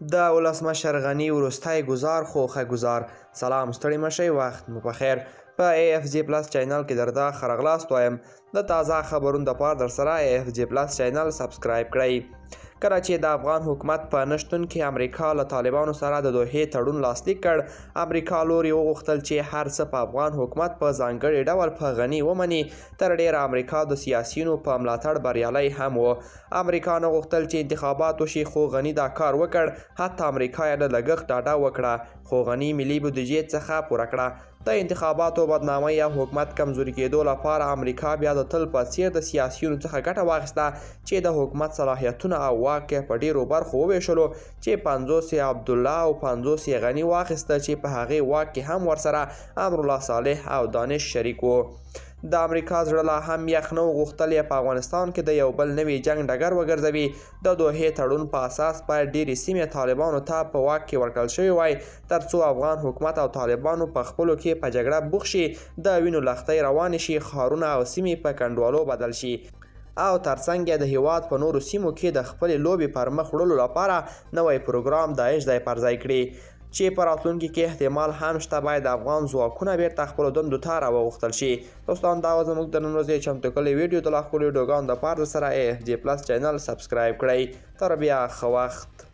د ولسمشر غني وروستی ګزار خوخه ګزار. سلام، ستړي مشئ، وخت مو پخیر. په AFG پلس چینل کې درته ښه راغلاست وایم. د تازه خبرونو دپاره درسره AFG پلس چینل سبسکرایب کړئ. کله چې د افغان حکومت په نشتون کې امریکا له طالبانو سره د دوحې تړون لاسلیک کړ، امریکا لوري وغوښتل چې هر څه په افغان حکومت په ځانګړي ډول په غني ومني. تر ډیره امریکا د سیاسیونو په ملاتړ بریالی هم و. امریکا نه غوښتل چې انتخابات وشي، خو غني دا کار وکړ. حتی امریکا یې له لګښت ډاډه وکړه، خو غني ملي بودیجې څخه پوره کړه. د انتخاباتو بدنامۍ او حکومت کمزوري کېدو لپاره امریکا بیا د تل په څیر د سیاسیونو څخه ګټه واخیسته چې د حکومت صلاحیتونه او واک په ډیرو برخو وویشلو، چې 50 یې عبدالله او 50 یې غني واخیسته، چې په هغې واک کې هم ورسره امرالله صالح او دانش شریک وو. د امریکا زړه لا هم یخ نه و، غوښتل یې په افغانستان کې د یو بل نوي جنګ ډګر وګرځوي. د دوحې تړون په اساس باید ډیرې سیمې طالبانو ته په واک کې ورکړل شوې وای، ترڅو افغان حکومت او طالبانو په خپلو کې په جګړه بوخت شي، د وینو لښتۍ روانې شي، ښارونه او سیمې په کنډوالو بدل شي، او ترڅنګ یې د هیواد په نورو سیمو کې د خپلې لوبې پر مخ وړلو لپاره نوی پروګرام داعش ځای پر ځای کړي، چې په راتلونکي کې احتمال هم شته باید افغان ځواکونه بیرته خپلو دندو ته راوغوښتل شي. دوستان، دا وه زموږ د نن ورځې چمتو کړې ویډیو. د لا ښکلو ویډیوګانو دپاره درسره AFG پلس چینل سبسکرایب کړئ. تر بیا ښه وخت.